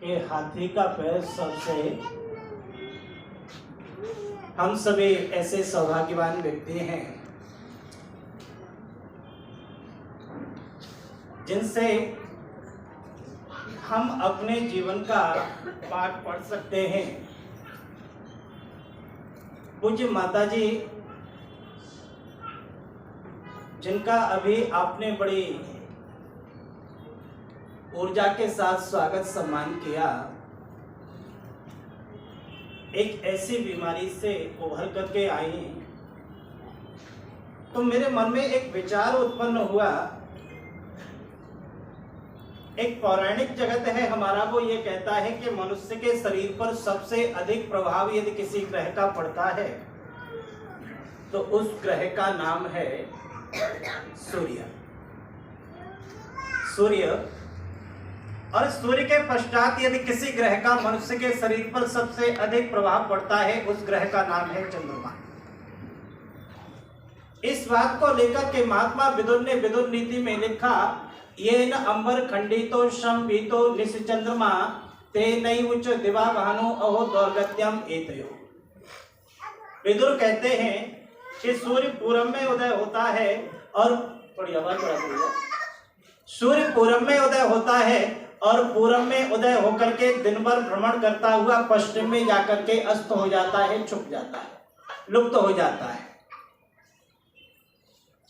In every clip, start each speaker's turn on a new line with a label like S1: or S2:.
S1: कि हाथी का पैर सबसे हम सभी ऐसे सौभाग्यवान व्यक्ति हैं जिनसे हम अपने जीवन का पाठ पढ़ सकते हैं। पूज्य माता जी जिनका अभी आपने बड़ी ऊर्जा के साथ स्वागत सम्मान किया, एक ऐसी बीमारी से उभर करके आई, तो मेरे मन में एक विचार उत्पन्न हुआ। एक पौराणिक जगत है हमारा, वो ये कहता है कि मनुष्य के शरीर पर सबसे अधिक प्रभाव यदि किसी ग्रह का पड़ता है तो उस ग्रह का नाम है सूर्य। और सूर्य के पश्चात यदि किसी ग्रह का मनुष्य के शरीर पर सबसे अधिक प्रभाव पड़ता है, उस ग्रह का नाम है चंद्रमा। इस बात को लेकर के महात्मा विदुर ने विदुर नीति में लिखा, ये न अंबर खंडितो शंभीतो निश्चंद्रमा ते नैवुच दिवा भानु अहो दौर्गत्यम एतयो। विदुर कहते हैं कि सूर्य पूरब में उदय होता है और थोड़ी आवाज बढ़ा दीजिए। सूर्य पूरब में उदय होता है और पूरब में उदय होकर के दिन भर भ्रमण करता हुआ पश्चिम में जाकर के अस्त हो जाता है, छुप जाता है, लुप्त हो जाता है।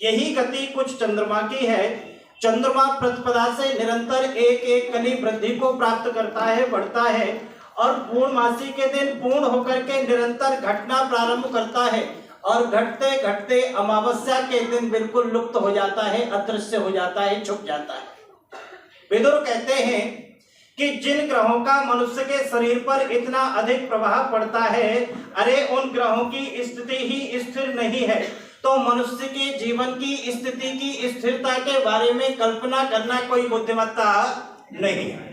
S1: यही गति कुछ चंद्रमा की है। चंद्रमा प्रतिपदा से निरंतर एक एक कली वृद्धि को प्राप्त करता है, बढ़ता है और पूर्णमासी के दिन पूर्ण होकर के निरंतर घटना प्रारंभ करता है और घटते घटते अमावस्या के दिन बिल्कुल लुप्त हो जाता है, अदृश्य हो जाता है, छुप जाता है। विदुर कहते हैं कि जिन ग्रहों का मनुष्य के शरीर पर इतना अधिक प्रभाव पड़ता है, अरे उन ग्रहों की स्थिति ही स्थिर नहीं है, तो मनुष्य के जीवन की स्थिति की स्थिरता के बारे में कल्पना करना कोई बुद्धिमत्ता नहीं है।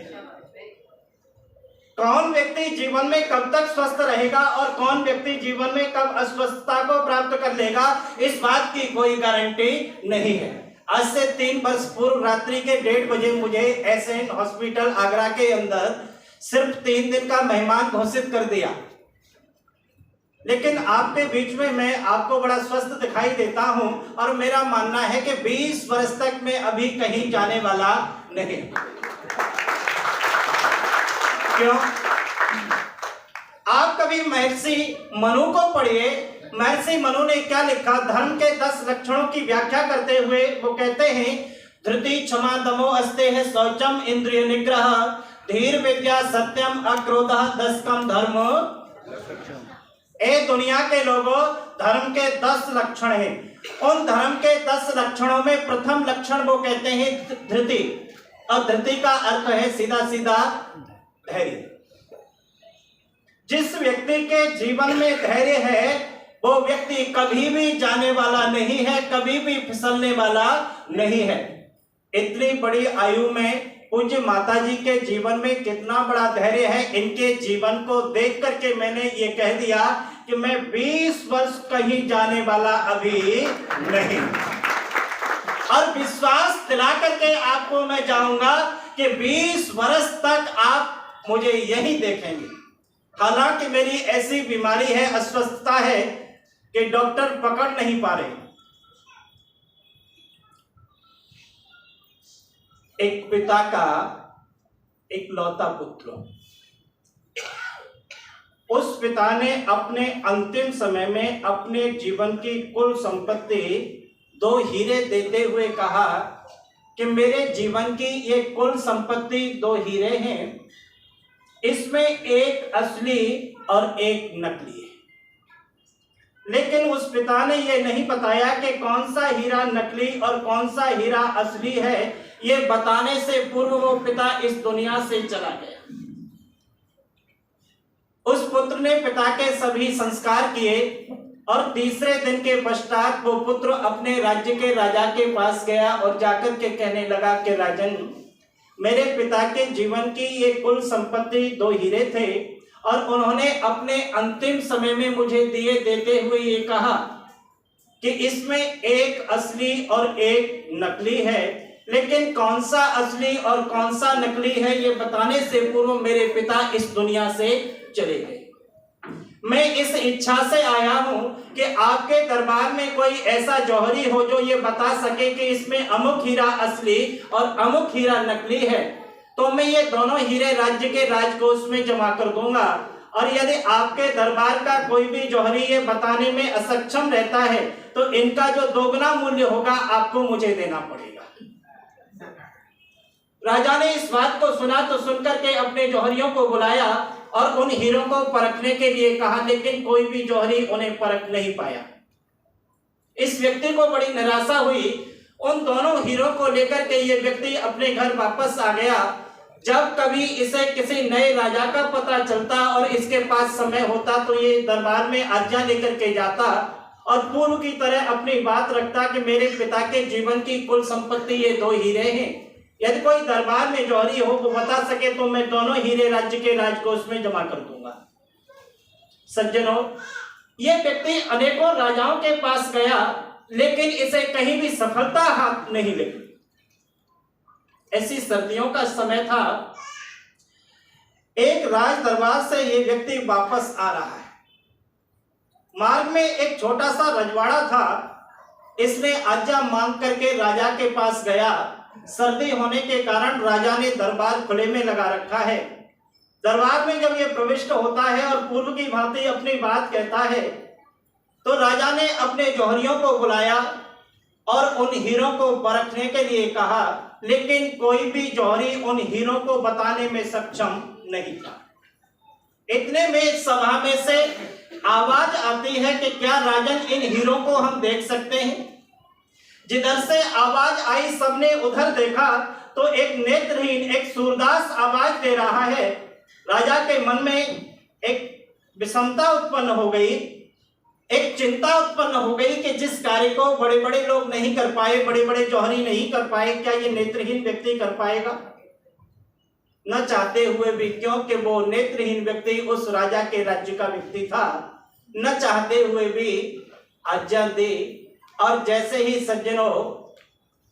S1: कौन व्यक्ति जीवन में कब तक स्वस्थ रहेगा और कौन व्यक्ति जीवन में कब अस्वस्थता को प्राप्त कर लेगा, इस बात की कोई गारंटी नहीं है। आज से 3 वर्ष पूर्व रात्रि के 1:30 बजे मुझे एसएन हॉस्पिटल आगरा के अंदर सिर्फ 3 दिन का मेहमान घोषित कर दिया, लेकिन आपके बीच में मैं आपको बड़ा स्वस्थ दिखाई देता हूं और मेरा मानना है कि 20 वर्ष तक मैं अभी कहीं जाने वाला नहीं। क्यों? आप कभी महर्षि मनु को पढ़िए। महर्षि मनु ने क्या लिखा? धर्म के 10 लक्षणों की व्याख्या करते हुए वो कहते हैं, धृति क्षमा दमो अस्ते है शौचम इंद्रिय निग्रह धीर विद्या सत्यम अक्रोधः 10 कम धर्म। ए दुनिया के लोगों, धर्म के 10 लक्षण हैं। उन धर्म के 10 लक्षणों में प्रथम लक्षण वो कहते हैं धृति, और धृति का अर्थ है सीधा सीधा धैर्य। जिस व्यक्ति के जीवन में धैर्य है वो व्यक्ति कभी भी जाने वाला नहीं है, कभी भी फिसलने वाला नहीं है। इतनी बड़ी आयु में पूज्य माता जी के जीवन में कितना बड़ा धैर्य है, इनके जीवन को देख करके मैंने ये कह दिया कि मैं 20 वर्ष कहीं जाने वाला अभी नहीं। और विश्वास दिला करके आपको मैं जाऊंगा कि 20 वर्ष तक आप मुझे यही देखेंगे। हालांकि मेरी ऐसी बीमारी है, अस्वस्थता है कि डॉक्टर पकड़ नहीं पा रहे। एक पिता का इकलौता पुत्र, उस पिता ने अपने अंतिम समय में अपने जीवन की कुल संपत्ति 2 हीरे देते हुए कहा कि मेरे जीवन की ये कुल संपत्ति 2 हीरे हैं, इसमें एक असली और एक नकली है। लेकिन उस पिता ने ये नहीं बताया कि कौन सा हीरा नकली और कौन सा हीरा असली है। ये बताने से पूर्व वो पिता इस दुनिया से चला गया। उस पुत्र ने पिता के सभी संस्कार किए और तीसरे दिन के पश्चात वो पुत्र अपने राज्य के राजा के पास गया और जाकर के कहने लगा कि राजन, मेरे पिता के जीवन की ये कुल संपत्ति 2 हीरे थे और उन्होंने अपने अंतिम समय में मुझे दिए देते हुए ये कहा कि इसमें एक असली और एक नकली है। लेकिन कौन सा असली और कौन सा नकली है ये बताने से पूर्व मेरे पिता इस दुनिया से चले गए। मैं इस इच्छा से आया हूं कि आपके दरबार में कोई ऐसा जौहरी हो जो ये बता सके कि इसमें अमुक हीरा असली और अमुक हीरा नकली है, तो मैं ये दोनों हीरे राज्य के राजकोष में जमा कर दूंगा। और यदि आपके दरबार का कोई भी जौहरी ये बताने में असक्षम रहता है तो इनका जो दोगुना मूल्य होगा आपको मुझे देना पड़ेगा। राजा ने इस बात को सुना तो सुनकर के अपने जौहरियों को बुलाया और उन हीरों को परखने के लिए कहा, लेकिन कोई भी जौहरी उन्हें परख नहीं पाया। इस व्यक्ति को बड़ी निराशा हुई। उन दोनों हीरों को लेकर के ये व्यक्ति अपने घर वापस आ गया। जब कभी इसे किसी नए राजा का पता चलता और इसके पास समय होता तो ये दरबार में आज्ञा लेकर के जाता और पूर्व की तरह अपनी बात रखता कि मेरे पिता के जीवन की कुल संपत्ति ये 2 हीरे हैं। यदि कोई दरबार में जौहरी हो वो बता सके तो मैं दोनों हीरे राज्य के राजकोष में जमा कर दूंगा। सज्जनों, ये व्यक्ति अनेकों राजाओं के पास गया लेकिन इसे कहीं भी सफलता हाथ नहीं लगी। ऐसी सर्दियों का समय था। एक राज दरबार से ये व्यक्ति वापस आ रहा है। मार्ग में एक छोटा सा रजवाड़ा था। इसने आज्ञा मांग करके राजा के पास गया। सर्दी होने के कारण राजा ने दरबार खुले में लगा रखा है। दरबार में जब ये प्रविष्ट होता है और पूर्व की भांति अपनी बात कहता है तो राजा ने अपने जौहरियों को बुलाया और उन हीरों को परखने के लिए कहा, लेकिन कोई भी जौहरी उन हीरों को बताने में सक्षम नहीं था। इतने में सभा में से आवाज आती है कि क्या राजन इन हीरों को हम देख सकते हैं। जिधर से आवाज आई सबने उधर देखा तो एक नेत्रहीन, एक सूरदास आवाज दे रहा है। राजा के मन में एक विषमता उत्पन्न हो गई, एक चिंता उत्पन्न हो गई कि जिस कार्य को बड़े बड़े लोग नहीं कर पाए, बड़े बड़े जौहरी नहीं कर पाए, क्या ये नेत्रहीन व्यक्ति कर पाएगा। न चाहते हुए भी, क्योंकि वो नेत्रहीन व्यक्ति उस राजा के राज्य का व्यक्ति था, न चाहते हुए भी आज्ञा दी। और जैसे ही सज्जनों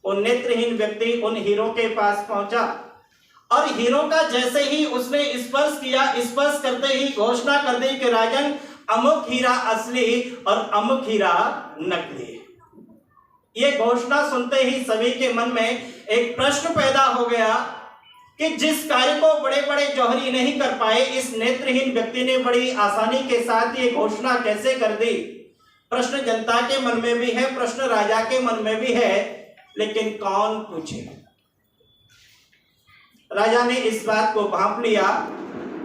S1: वो नेत्रहीन व्यक्ति उन हीरों के पास पहुंचा और हीरों का जैसे ही उसने स्पर्श किया, स्पर्श करते ही घोषणा कर दी कि राजन अमुक हीरा असली और अमुक हीरा नकली। ये घोषणा सुनते ही सभी के मन में एक प्रश्न पैदा हो गया कि जिस कार्य को बड़े बड़े जौहरी नहीं कर पाए, इस नेत्रहीन व्यक्ति ने बड़ी आसानी के साथ ये घोषणा कैसे कर दी। प्रश्न जनता के मन में भी है, प्रश्न राजा के मन में भी है, लेकिन कौन पूछे। राजा ने इस बात को भांप लिया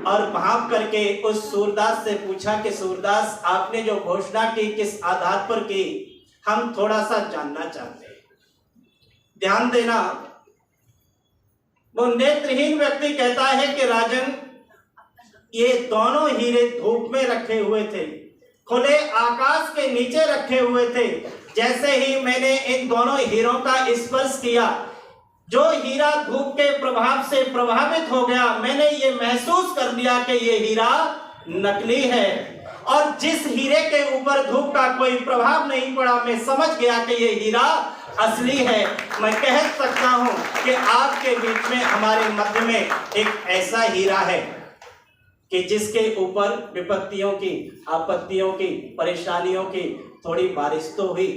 S1: और भांप करके उस सूरदास से पूछा कि सूरदास, आपने जो घोषणा की किस आधार पर की, हम थोड़ा सा जानना चाहते हैं। ध्यान देना, वो नेत्रहीन व्यक्ति कहता है कि राजन, ये दोनों हीरे धूप में रखे हुए थे, खुले आकाश के नीचे रखे हुए थे। जैसे ही मैंने इन दोनों हीरों का स्पर्श किया, जो हीरा धूप के प्रभाव से प्रभावित हो गया, मैंने ये महसूस कर लिया कि ये हीरा नकली है। और जिस हीरे के ऊपर धूप का कोई प्रभाव नहीं पड़ा, मैं समझ गया कि ये हीरा असली है। मैं कह सकता हूं कि आपके बीच में, हमारे मध्य में एक ऐसा हीरा है कि जिसके ऊपर विपत्तियों की, आपत्तियों की, परेशानियों की थोड़ी बारिश तो हुई,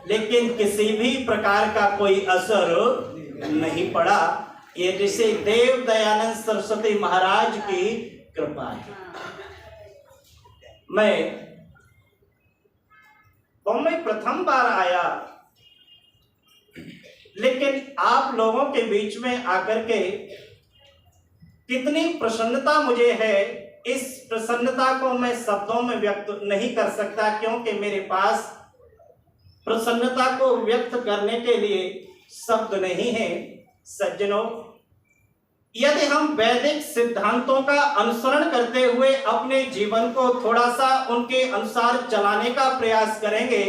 S1: लेकिन किसी भी प्रकार का कोई असर नहीं पड़ा। ये ऋषि देव दयानंद सरस्वती महाराज की कृपा है। मैं बॉम्बे प्रथम बार आया, लेकिन आप लोगों के बीच में आकर के कितनी प्रसन्नता मुझे है, इस प्रसन्नता को मैं शब्दों में व्यक्त नहीं कर सकता, क्योंकि मेरे पास प्रसन्नता को व्यक्त करने के लिए शब्द नहीं है। सज्जनों, यदि हम वैदिक सिद्धांतों का अनुसरण करते हुए अपने जीवन को थोड़ा सा उनके अनुसार चलाने का प्रयास करेंगे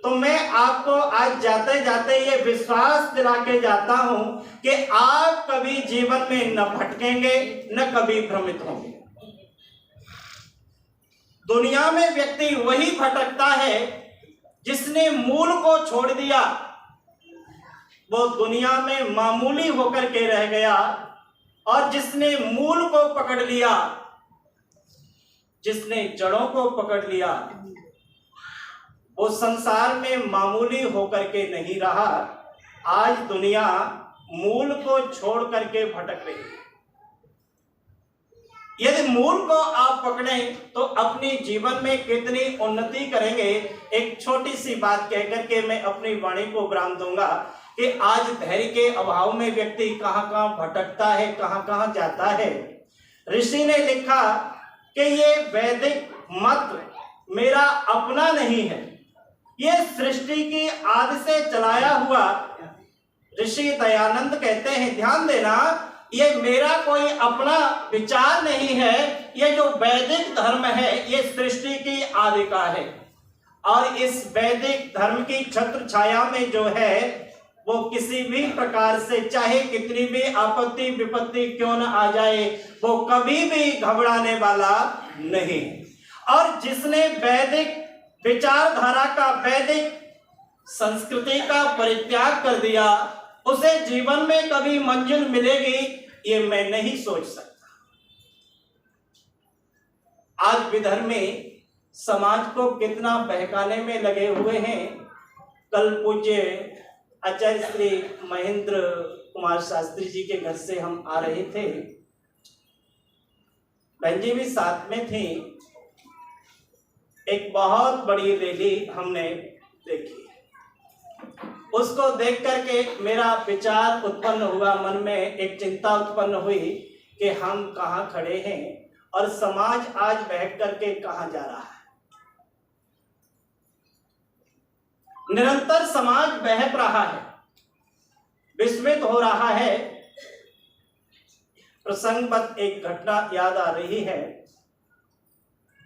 S1: तो मैं आपको आज जाते जाते ये विश्वास दिला के जाता हूं कि आप कभी जीवन में न भटकेंगे न कभी भ्रमित होंगे। दुनिया में व्यक्ति वही भटकता है जिसने मूल को छोड़ दिया, वो दुनिया में मामूली होकर के रह गया, और जिसने मूल को पकड़ लिया, जिसने जड़ों को पकड़ लिया, वो संसार में मामूली होकर के नहीं रहा। आज दुनिया मूल को छोड़ करके भटक रही है। यदि मूल को आप पकड़ें तो अपने जीवन में कितनी उन्नति करेंगे। एक छोटी सी बात कहकर के मैं अपनी वाणी को विराम दूंगा कि आज धैर्य के अभाव में व्यक्ति कहां कहां भटकता है, कहां कहां जाता है। ऋषि ने लिखा कि ये वैदिक मत मेरा अपना नहीं है, ये सृष्टि की आदि से चलाया हुआ। ऋषि दयानंद कहते हैं, ध्यान देना, ये मेरा कोई अपना विचार नहीं है, ये जो वैदिक धर्म है ये सृष्टि की आदि का है। और इस वैदिक धर्म की छत्र छाया में जो है वो किसी भी प्रकार से चाहे कितनी भी आपत्ति विपत्ति क्यों न आ जाए, वो कभी भी घबराने वाला नहीं। और जिसने वैदिक विचारधारा का, वैदिक संस्कृति का परित्याग कर दिया, उसे जीवन में कभी मंजिल मिलेगी ये मैं नहीं सोच सकता। आज विधर्मी समाज को कितना बहकाने में लगे हुए हैं। कल पूज्य आचार्य श्री महेंद्र कुमार शास्त्री जी के घर से हम आ रहे थे, बहन जी भी साथ में थी। एक बहुत बड़ी रैली हमने देखी। उसको देख करके मेरा विचार उत्पन्न हुआ, मन में एक चिंता उत्पन्न हुई कि हम कहाँ खड़े हैं और समाज आज बहक करके कहाँ जा रहा है। निरंतर समाज बहक रहा है, विस्मित हो रहा है। प्रसंगवत एक घटना याद आ रही है।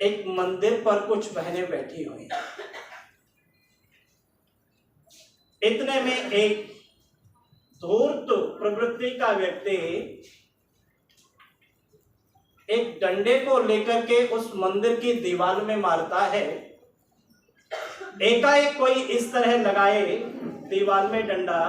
S1: एक मंदिर पर कुछ बहनें बैठी हुई, इतने में एक धूर्त प्रवृत्ति का व्यक्ति एक डंडे को लेकर के उस मंदिर की दीवार में मारता है। एकाएक कोई इस तरह लगाए दीवार में डंडा,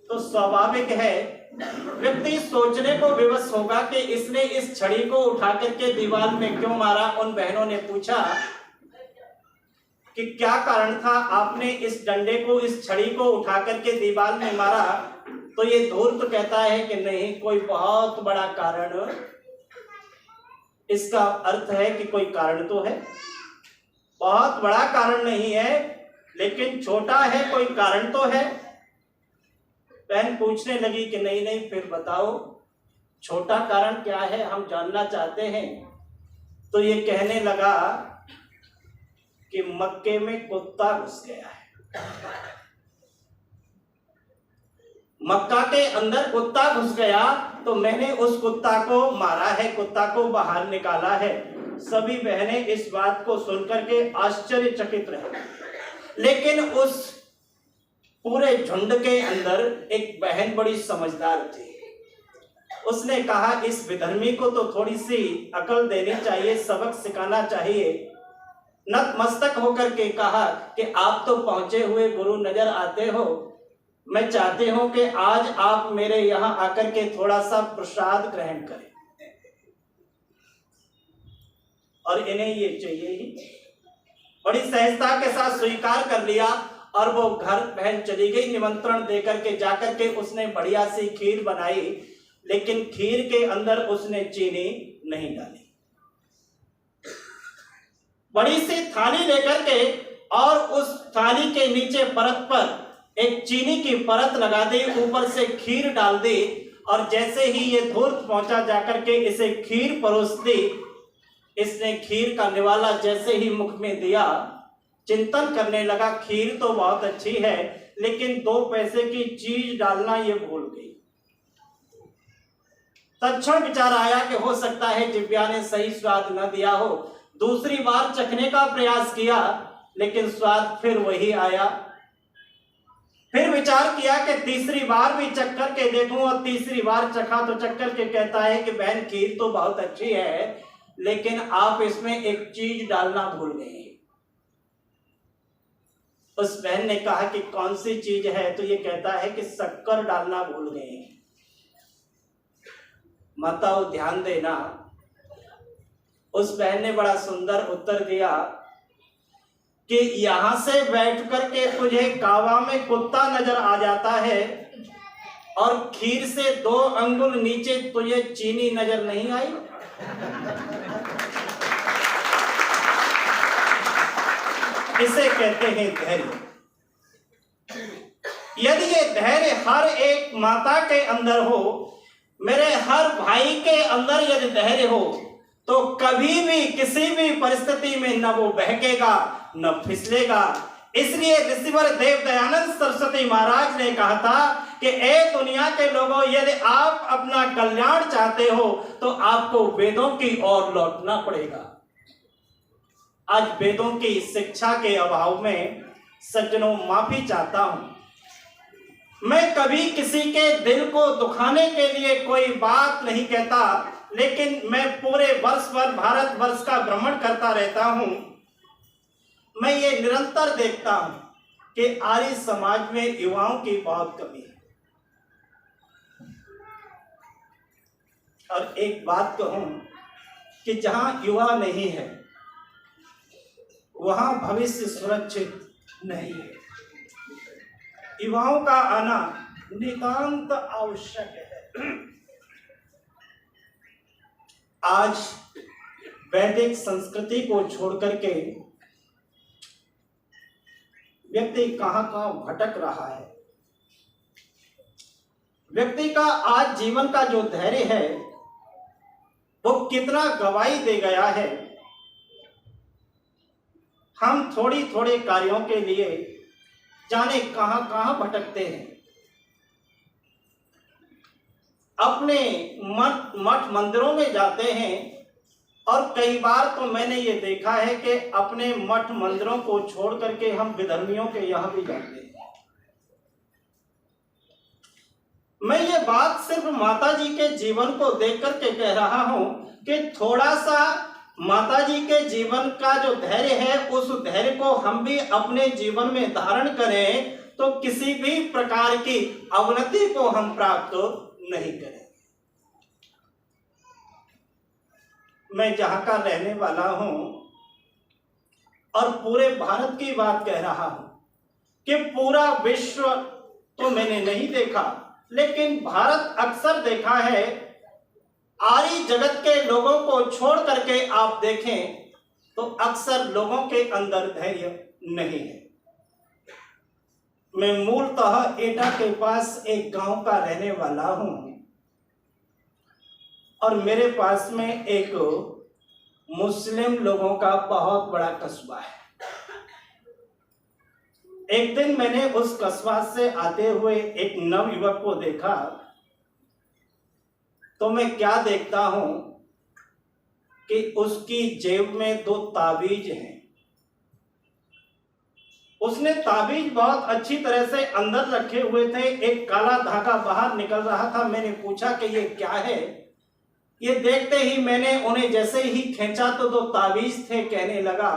S1: तो स्वाभाविक है व्यक्ति सोचने को विवश होगा कि इसने इस छड़ी को उठा करके दीवार में क्यों मारा। उन बहनों ने पूछा कि क्या कारण था, आपने इस डंडे को, इस छड़ी को उठा करके दीवार में मारा। तो ये धूर्त कहता है कि नहीं, कोई बहुत बड़ा कारण। इसका अर्थ है कि कोई कारण तो है, बहुत बड़ा कारण नहीं है लेकिन छोटा है, कोई कारण तो है। बहन पूछने लगी कि नहीं नहीं, फिर बताओ छोटा कारण क्या है, हम जानना चाहते हैं। तो ये कहने लगा कि मक्के में कुत्ता घुस गया है, मक्का के अंदर कुत्ता घुस गया, तो मैंने उस कुत्ता को मारा है, कुत्ता को बाहर निकाला है। सभी बहनें इस बात को सुनकर के आश्चर्यचकित रहे। लेकिन उस पूरे झुंड के अंदर एक बहन बड़ी समझदार थी। उसने कहा, इस विधर्मी को तो थोड़ी सी अकल देनी चाहिए, सबक सिखाना चाहिए। नतमस्तक होकर के कहा कि आप तो पहुंचे हुए गुरु नजर आते हो, मैं चाहती हूं कि आज आप मेरे यहां आकर के थोड़ा सा प्रसाद ग्रहण करें। और इन्हें ये चाहिए ही। बड़ी सहजता के साथ स्वीकार कर लिया और वो घर बहन चली गई। निमंत्रण देकर के जाकर के उसने बढ़िया सी खीर बनाई, लेकिन खीर के अंदर उसने चीनी नहीं डाली। बड़ी सी थाली लेकर के और उस थाली के नीचे परत पर एक चीनी की परत लगा दी, ऊपर से खीर डाल दी। और जैसे ही ये धूर्त पहुंचा जाकर के इसे खीर परोस दी। इसने खीर का निवाला जैसे ही मुख में दिया, चिंतन करने लगा, खीर तो बहुत अच्छी है लेकिन 2 पैसे की चीज डालना ये भूल गई। तत्क्षण विचार आया कि हो सकता है जिव्या ने सही स्वाद न दिया हो। दूसरी बार चखने का प्रयास किया लेकिन स्वाद फिर वही आया। फिर विचार किया कि तीसरी बार भी चख करके देखूं, और तीसरी बार चखा तो चख करके कहता है कि बहन खीर तो बहुत अच्छी है लेकिन आप इसमें एक चीज डालना भूल गए। उस बहन ने कहा कि कौन सी चीज है, तो ये कहता है कि शक्कर डालना भूल गए। माताओं ध्यान देना, उस बहन ने बड़ा सुंदर उत्तर दिया कि यहां से बैठ करके तुझे कावा में कुत्ता नजर आ जाता है और खीर से 2 अंगुल नीचे तुझे चीनी नजर नहीं आई। इसे कहते हैं धैर्य। यदि ये धैर्य हर एक माता के अंदर हो, मेरे हर भाई के अंदर यदि धैर्य हो, तो कभी भी किसी भी परिस्थिति में न वो बहकेगा न फिसलेगा। इसलिए ऋषिवर देव दयानंद सरस्वती महाराज ने कहा था कि ए दुनिया के लोगों, यदि आप अपना कल्याण चाहते हो तो आपको वेदों की ओर लौटना पड़ेगा। आज वेदों की शिक्षा के अभाव में सज्जनों माफी चाहता हूं। मैं कभी किसी के दिल को दुखाने के लिए कोई बात नहीं कहता, लेकिन मैं पूरे वर्ष भर भारत वर्ष का भ्रमण करता रहता हूं। मैं ये निरंतर देखता हूं कि आर्य समाज में युवाओं की बहुत कमी है। और एक बात कहूं कि जहां युवा नहीं है वहां भविष्य सुरक्षित नहीं है। युवाओं का आना नितांत आवश्यक है। आज वैदिक संस्कृति को छोड़ करके व्यक्ति कहां कहां भटक रहा है। व्यक्ति का आज जीवन का जो धैर्य है वो कितना गवाही दे गया है। हम थोड़ी थोड़े कार्यों के लिए जाने कहां कहां भटकते हैं। अपने मठ मंदिरों में जाते हैं और कई बार तो मैंने ये देखा है कि अपने मठ मंदिरों को छोड़ करके हम विधर्मियों के यहां भी जाते हैं। मैं ये बात सिर्फ माता जी के जीवन को देख करके कह रहा हूं कि थोड़ा सा माता जी के जीवन का जो धैर्य है उस धैर्य को हम भी अपने जीवन में धारण करें तो किसी भी प्रकार की अवनति को हम प्राप्त नहीं करें। मैं जहां का रहने वाला हूं और पूरे भारत की बात कह रहा हूं कि पूरा विश्व तो मैंने नहीं देखा, लेकिन भारत अक्सर देखा है। आर्य जगत के लोगों को छोड़ करके आप देखें तो अक्सर लोगों के अंदर धैर्य नहीं है। मैं मूलतः एटा के पास एक गांव का रहने वाला हूं और मेरे पास में एक मुस्लिम लोगों का बहुत बड़ा कस्बा है। एक दिन मैंने उस कस्बा से आते हुए एक नवयुवक को देखा तो मैं क्या देखता हूं कि उसकी जेब में 2 ताबीज हैं। उसने ताबीज बहुत अच्छी तरह से अंदर रखे हुए थे, एक काला धागा बाहर निकल रहा था। मैंने पूछा कि ये क्या है। ये देखते ही मैंने उन्हें जैसे ही खींचा तो 2 ताबीज थे। कहने लगा,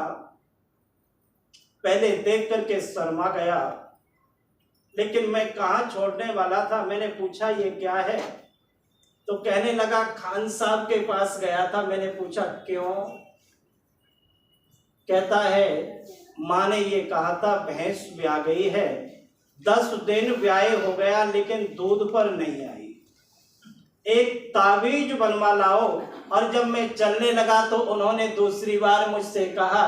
S1: पहले देख करके शर्मा गया, लेकिन मैं कहां छोड़ने वाला था। मैंने पूछा ये क्या है, तो कहने लगा खान साहब के पास गया था। मैंने पूछा क्यों। कहता है माँ ने ये कहा था भैंस ब्याह गई है, 10 दिन ब्याह हो गया लेकिन दूध पर नहीं आई, एक ताबीज बनवा लाओ। और जब मैं चलने लगा तो उन्होंने दूसरी बार मुझसे कहा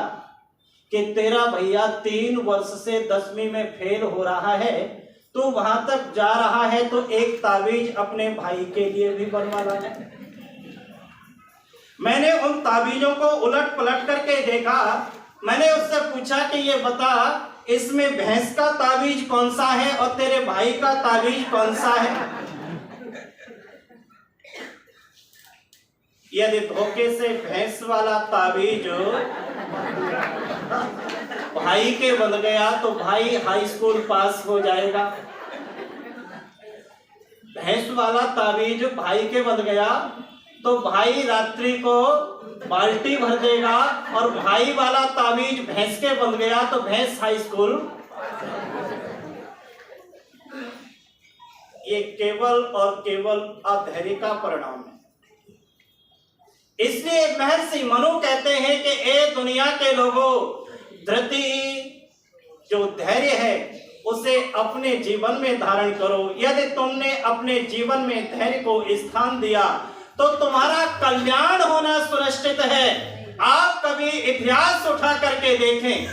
S1: कि तेरा भैया 3 वर्ष से 10वीं में फेल हो रहा है, तू वहां तक जा रहा है तो एक ताबीज अपने भाई के लिए भी बनवा लाना। मैंने उन ताबीजों को उलट पलट करके देखा। मैंने उससे पूछा कि ये बता, इसमें भैंस का ताबीज कौन सा है और तेरे भाई का ताबीज कौन सा है। यदि धोखे से भैंस वाला ताबीज भाई के बन गया तो भाई हाई स्कूल पास हो जाएगा। भैंस वाला ताबीज भाई के बन गया तो भाई रात्रि को बाल्टी भर देगा, और भाई वाला ताबीज भैंस के बन गया तो भैंस हाई स्कूल ये केवल और केवल अधैर्य का परिणाम है। इसलिए महर्षि मनु कहते हैं कि ए दुनिया के लोगों, धृति जो धैर्य है उसे अपने जीवन में धारण करो। यदि तुमने अपने जीवन में धैर्य को स्थान दिया तो तुम्हारा कल्याण होना सुनिश्चित है। आप कभी इतिहास उठा करके देखें,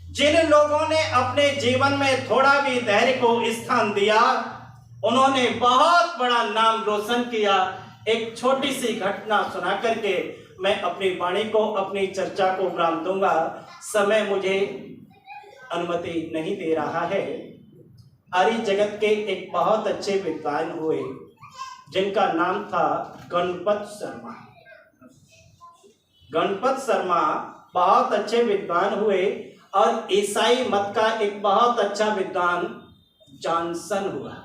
S1: जिन लोगों ने अपने जीवन में थोड़ा भी धैर्य को स्थान दिया उन्होंने बहुत बड़ा नाम रोशन किया। एक छोटी सी घटना सुना करके मैं अपनी वाणी को, अपनी चर्चा को विराम दूंगा। समय मुझे अनुमति नहीं दे रहा है। आर्य जगत के एक बहुत अच्छे विद्वान हुए जिनका नाम था गणपत शर्मा। गणपत शर्मा बहुत अच्छे विद्वान हुए और ईसाई मत का एक बहुत अच्छा विद्वान जॉनसन हुआ।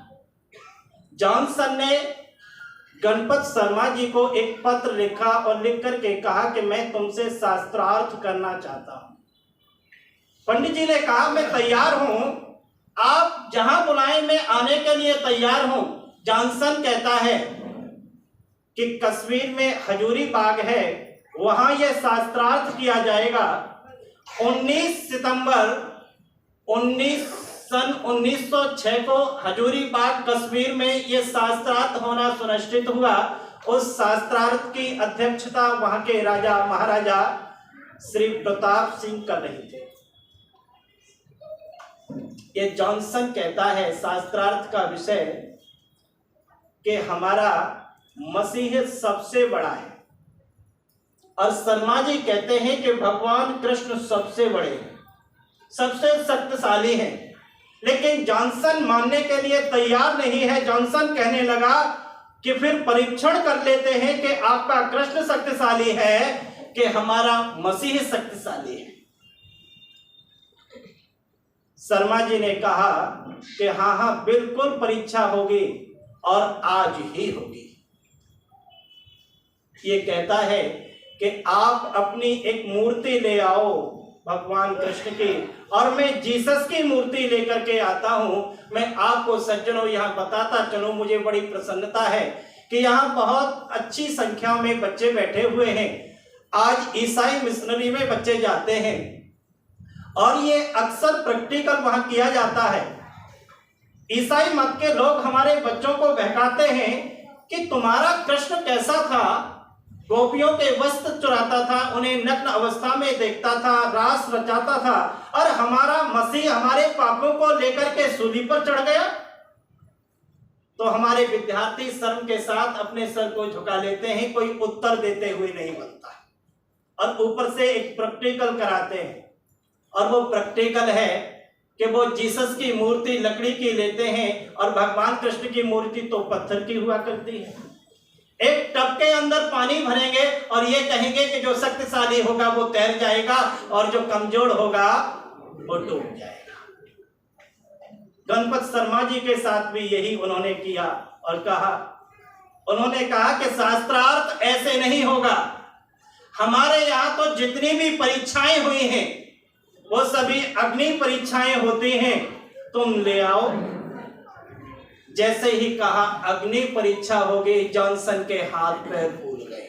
S1: जॉनसन ने गणपत शर्मा जी को एक पत्र लिखा और लिख करके कहा कि मैं तुमसे शास्त्रार्थ करना चाहता हूं। पंडित जी ने कहा मैं तैयार हूं, आप जहां बुलाएं मैं आने के लिए तैयार हूं। जॉनसन कहता है कि कश्मीर में हजूरी बाग है, वहां यह शास्त्रार्थ किया जाएगा। 19 सितंबर 1906 को हजूरी बाग कश्मीर में यह शास्त्रार्थ होना सुनिश्चित हुआ। उस शास्त्रार्थ की अध्यक्षता वहां के राजा महाराजा श्री प्रताप सिंह कर रहे थे। ये जॉनसन कहता है शास्त्रार्थ का विषय कि हमारा मसीह सबसे बड़ा है, और शर्मा जी कहते हैं कि भगवान कृष्ण सबसे बड़े हैं, सबसे शक्तिशाली हैं। लेकिन जॉनसन मानने के लिए तैयार नहीं है। जॉनसन कहने लगा कि फिर परीक्षण कर लेते हैं कि आपका कृष्ण शक्तिशाली है कि हमारा मसीह शक्तिशाली है। शर्मा जी ने कहा कि हाँ हाँ बिल्कुल परीक्षा होगी और आज ही होगी। ये कहता है कि आप अपनी एक मूर्ति ले आओ भगवान कृष्ण की, और मैं जीसस की मूर्ति लेकर के आता हूं। मैं आपको सज्जनों यहाँ बताता चलूं, मुझे बड़ी प्रसन्नता है कि यहाँ बहुत अच्छी संख्या में बच्चे बैठे हुए हैं। आज ईसाई मिशनरी में बच्चे जाते हैं और ये अक्सर प्रैक्टिकल वहां किया जाता है। ईसाई मत के लोग हमारे बच्चों को बहकाते हैं कि तुम्हारा कृष्ण कैसा था, गोपियों के वस्त्र चुराता था, उन्हें नग्न अवस्था में देखता था, रास रचाता था, और हमारा मसीह हमारे पापों को लेकर के सूली पर चढ़ गया। तो हमारे विद्यार्थी शर्म के साथ अपने सर को झुका लेते हैं, कोई उत्तर देते हुए नहीं बनता, और ऊपर से एक प्रैक्टिकल कराते हैं। और वो प्रैक्टिकल है कि वो जीसस की मूर्ति लकड़ी की लेते हैं और भगवान कृष्ण की मूर्ति तो पत्थर की हुआ करती है। एक टब के अंदर पानी भरेंगे और ये कहेंगे कि जो शक्तिशाली होगा वो तैर जाएगा और जो कमजोर होगा वो डूब जाएगा। गणपत शर्मा जी के साथ भी यही उन्होंने किया और कहा, उन्होंने कहा कि शास्त्रार्थ ऐसे नहीं होगा। हमारे यहाँ तो जितनी भी परीक्षाएं हुई हैं वो सभी अग्नि परीक्षाएं होती हैं, तुम ले आओ। जैसे ही कहा अग्नि परीक्षा हो गई, जॉनसन के हाथ पैर फूल गए।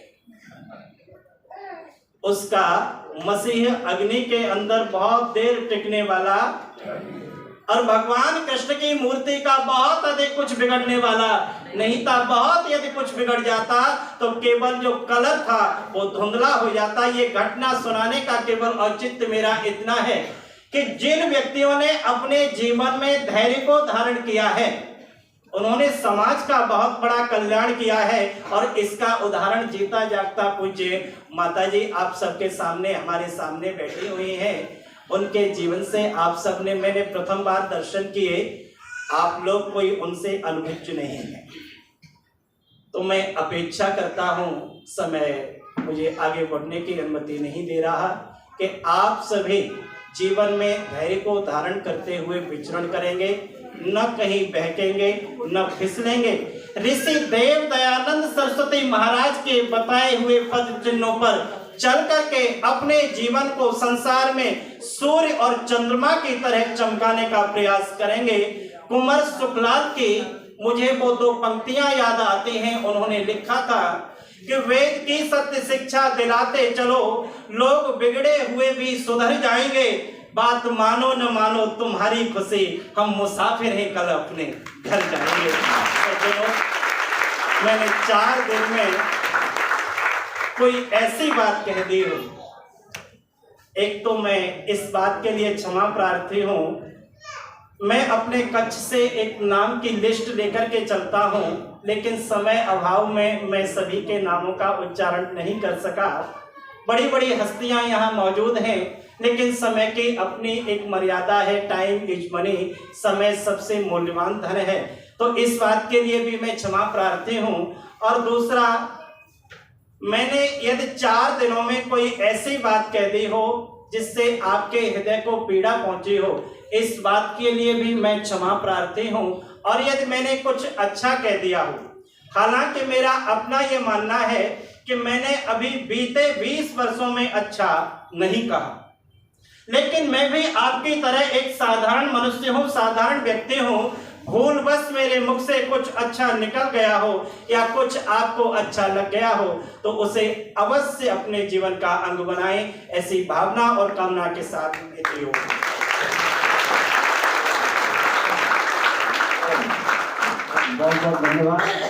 S1: उसका मसीह अग्नि के अंदर बहुत देर टिकने वाला और भगवान कृष्ण की मूर्ति का बहुत अधिक कुछ बिगड़ने वाला नहीं था। बहुत यदि कुछ बिगड़ जाता तो केवल जो कलर था वो धुंधला हो जाता। ये घटना सुनाने का केवल औचित्य मेरा इतना है कि जिन व्यक्तियों ने अपने जीवन में धैर्य को धारण किया है उन्होंने समाज का बहुत बड़ा कल्याण किया है। और इसका उदाहरण जीता जागता पूज्य माता जी आप सबके सामने, हमारे सामने बैठी हुई हैं। उनके जीवन से आप सबने, मैंने प्रथम बार दर्शन किए, आप लोग कोई उनसे अनुभुज नहीं है। तो मैं अपेक्षा करता हूं, समय मुझे आगे बढ़ने की अनुमति नहीं दे रहा, कि आप सभी जीवन में धैर्य को धारण करते हुए विचरण करेंगे, न कहीं बहकेंगे न फिसलेंगे। ऋषि देव दयानंद सरस्वती महाराज के बताए हुए पद चिन्हों पर चल करके अपने जीवन को संसार में सूर्य और चंद्रमा की तरह चमकाने का प्रयास करेंगे। कुंवर सुखलाल की मुझे वो दो पंक्तियां याद आती हैं। उन्होंने लिखा था कि वेद की सत्य शिक्षा दिलाते चलो, लोग बिगड़े हुए भी सुधर जाएंगे, बात मानो न मानो तुम्हारी खुशी, हम मुसाफिर हैं कल अपने घर जाएंगे। तो मैंने 4 दिन में कोई ऐसी बात कह दी हो, एक तो मैं इस बात के लिए क्षमा प्रार्थी हूँ। मैं अपने कक्ष से एक नाम की लिस्ट लेकर के चलता हूँ, लेकिन समय अभाव में मैं सभी के नामों का उच्चारण नहीं कर सका। बड़ी बड़ी हस्तियां यहाँ मौजूद हैं, लेकिन समय की अपनी एक मर्यादा है। टाइम इज मनी, समय सबसे मूल्यवान धन है। तो इस बात के लिए भी मैं क्षमा प्रार्थी हूँ। और दूसरा, मैंने यदि 4 दिनों में कोई ऐसी बात कह दी हो जिससे आपके हृदय को पीड़ा पहुंची हो, इस बात के लिए भी मैं क्षमा प्रार्थी हूँ। और यदि मैंने कुछ अच्छा कह दिया हो, हालांकि मेरा अपना ये मानना है कि मैंने अभी बीते 20 वर्षों में अच्छा नहीं कहा, लेकिन मैं भी आपकी तरह एक साधारण मनुष्य हूँ, साधारण व्यक्ति हूँ। भूलवश मेरे मुख से कुछ अच्छा निकल गया हो या कुछ आपको अच्छा लग गया हो, तो उसे अवश्य अपने जीवन का अंग बनाएं। ऐसी भावना और कामना के साथ
S2: बहुत बहुत धन्यवाद।